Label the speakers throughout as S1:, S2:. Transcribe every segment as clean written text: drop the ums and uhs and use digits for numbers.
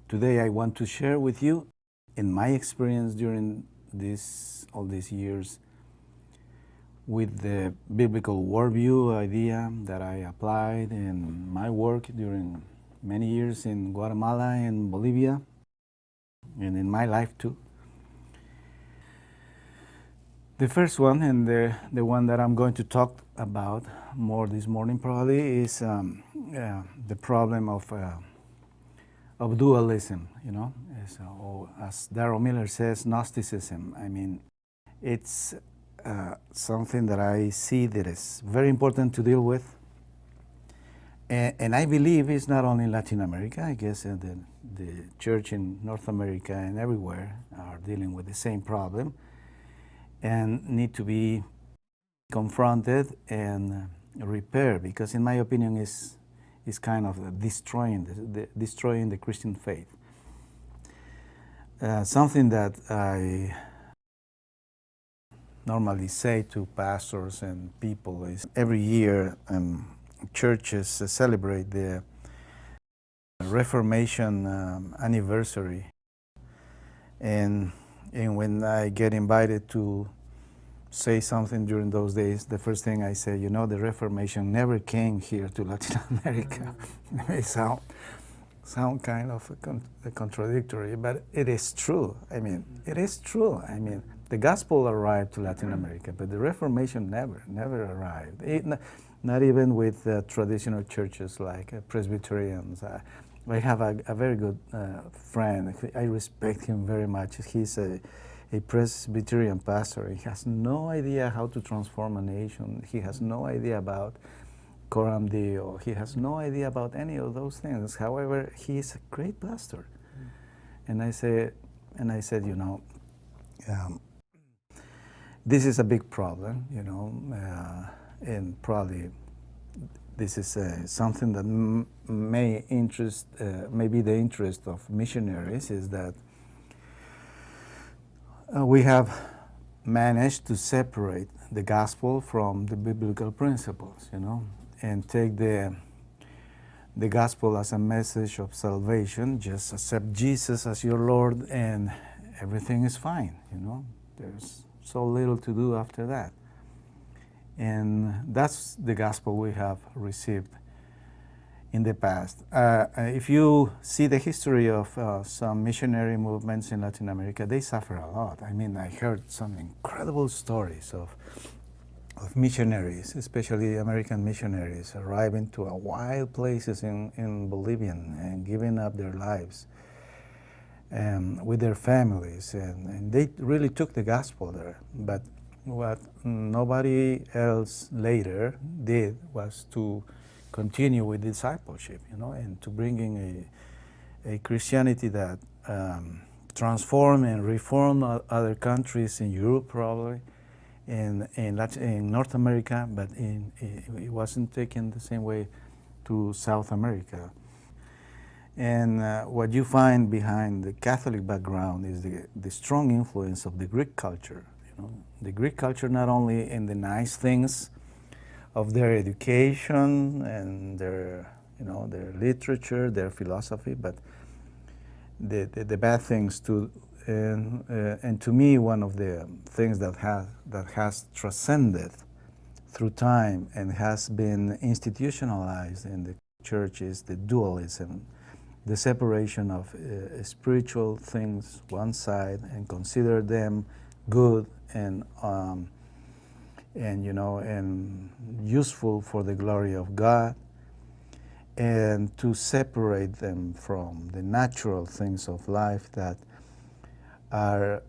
S1: Today I want to share with you, in my experience during all these years, with the biblical worldview idea that I applied in my work during many years in Guatemala and Bolivia, and in my life too. The first one, and the one that I'm going to talk about more this morning probably, is the problem of dualism, as Darrell Miller says, Gnosticism. I mean, it's something that I see that is very important to deal with. And I believe it's not only in Latin America. I guess the church in North America and everywhere are dealing with the same problem and need to be confronted and repaired, because in my opinion is kind of destroying the Christian faith. Something that I normally say to pastors and people is every year churches celebrate the Reformation anniversary, and when I get invited to say something during those days, the first thing I say, the Reformation never came here to Latin America. It may sound kind of contradictory, but it is true. I mean, it is true. I mean, the gospel arrived to Latin America, but the Reformation never arrived. Not even with traditional churches like Presbyterians. I have a very good friend. I respect him very much. He's a Presbyterian pastor. He has no idea how to transform a nation. He has no idea about Coram Deo. He has no idea about any of those things. However, he is a great pastor. And I said, this is a big problem, and probably this is something that may be the interest of missionaries, is that we have managed to separate the gospel from the biblical principles, and take the gospel as a message of salvation. Just accept Jesus as your Lord and everything is fine, There's so little to do after that. And that's the gospel we have received in the past. If you see the history of some missionary movements in Latin America, they suffer a lot. I mean, I heard some incredible stories of missionaries, especially American missionaries, arriving to wild places in Bolivia and giving up their lives with their families, and they really took the gospel there. But what nobody else later did was to continue with discipleship, and to bring in a Christianity that transformed and reformed other countries in Europe, probably, in North America, but it wasn't taken the same way to South America. And what you find behind the Catholic background is the strong influence of the Greek culture. The Greek culture, not only in the nice things of their education and their literature, their philosophy, but the bad things too. And to me, one of the things that has transcended through time and has been institutionalized in the church is the dualism, the separation of spiritual things one side and consider them good and useful for the glory of God, and to separate them from the natural things of life that are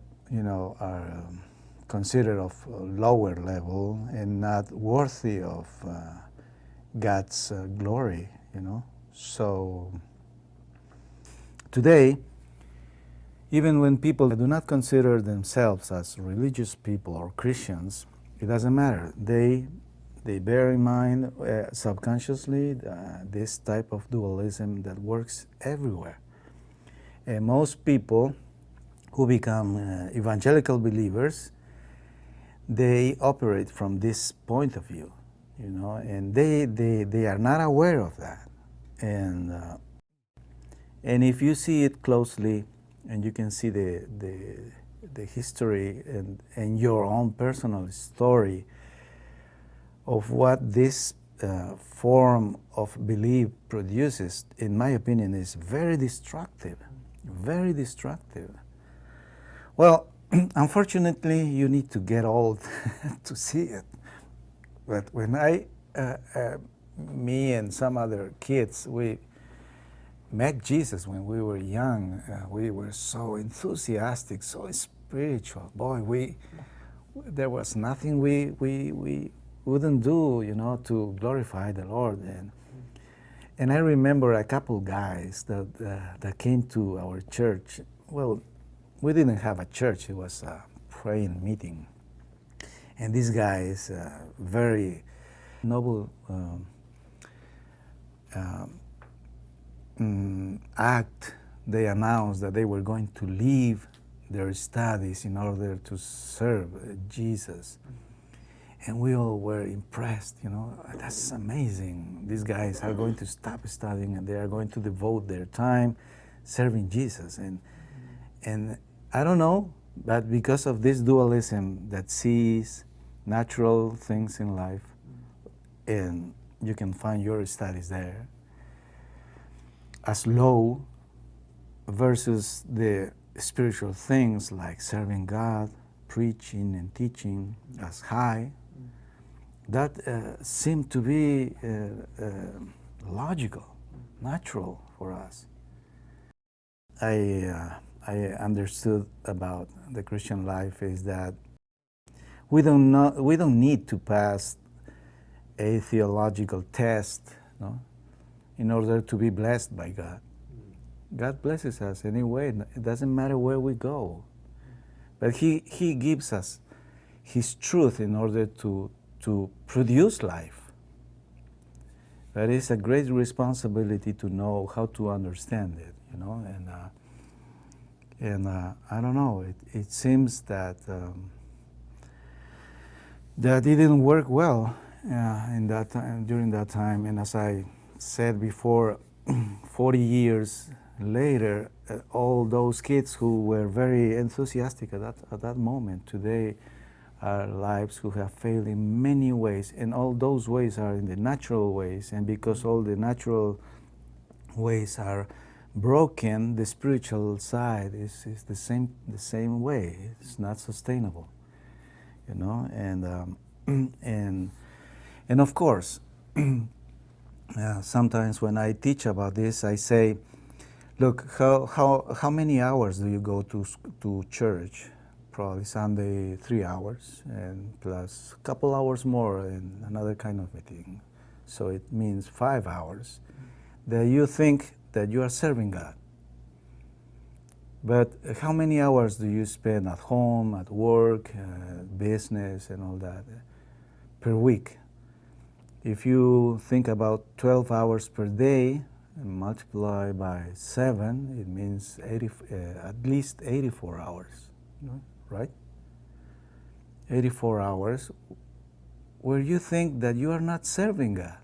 S1: considered of lower level and not worthy of God's glory, So today, even when people do not consider themselves as religious people or Christians, it doesn't matter. They bear in mind subconsciously this type of dualism that works everywhere. And most people who become evangelical believers, they operate from this point of view, and they are not aware of that. And And if you see it closely, and you can see the history and your own personal story of what this form of belief produces, in my opinion, is very destructive, very destructive. Well, unfortunately, you need to get old to see it. But when me and some other kids, we met Jesus when we were young. We were so enthusiastic, so spiritual. Boy, there was nothing we wouldn't do, to glorify the Lord. And I remember a couple guys that came to our church. Well, we didn't have a church; it was a praying meeting. And these guys, very noble act, they announced that they were going to leave their studies in order to serve Jesus. And we all were impressed, that's amazing. These guys are going to stop studying and they are going to devote their time serving Jesus. And I don't know, but because of this dualism that sees natural things in life, and you can find your studies there, as low versus the spiritual things like serving God, preaching and teaching as high, that seemed to be logical, natural for us. I understood about the Christian life is that we don't need to pass a theological test, in order to be blessed by God. God blesses us anyway. It doesn't matter where we go. But He gives us His truth in order to produce life. But it's a great responsibility to know how to understand it, and I don't know. It seems that that it didn't work well during that time. And as I said before, 40 years later, all those kids who were very enthusiastic at that moment today are lives who have failed in many ways, and all those ways are in the natural ways. And because all the natural ways are broken, the spiritual side is the same way. It's not sustainable, and of course. Sometimes when I teach about this, I say, look, how many hours do you go to church? Probably Sunday 3 hours, and plus a couple hours more in another kind of meeting. So it means 5 hours that you think that you are serving God. But how many hours do you spend at home, at work, business, and all that per week? If you think about 12 hours per day and multiply by 7, it means at least 84 hours, right? 84 hours where you think that you are not serving God,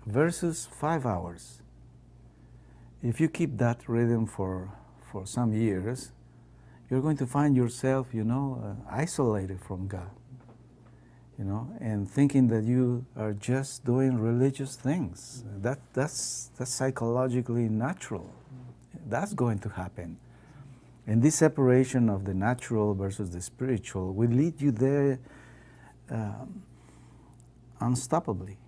S1: versus 5 hours. If you keep that rhythm for some years, you're going to find yourself, isolated from God. And thinking that you are just doing religious things. That's psychologically natural. That's going to happen. And this separation of the natural versus the spiritual will lead you there unstoppably.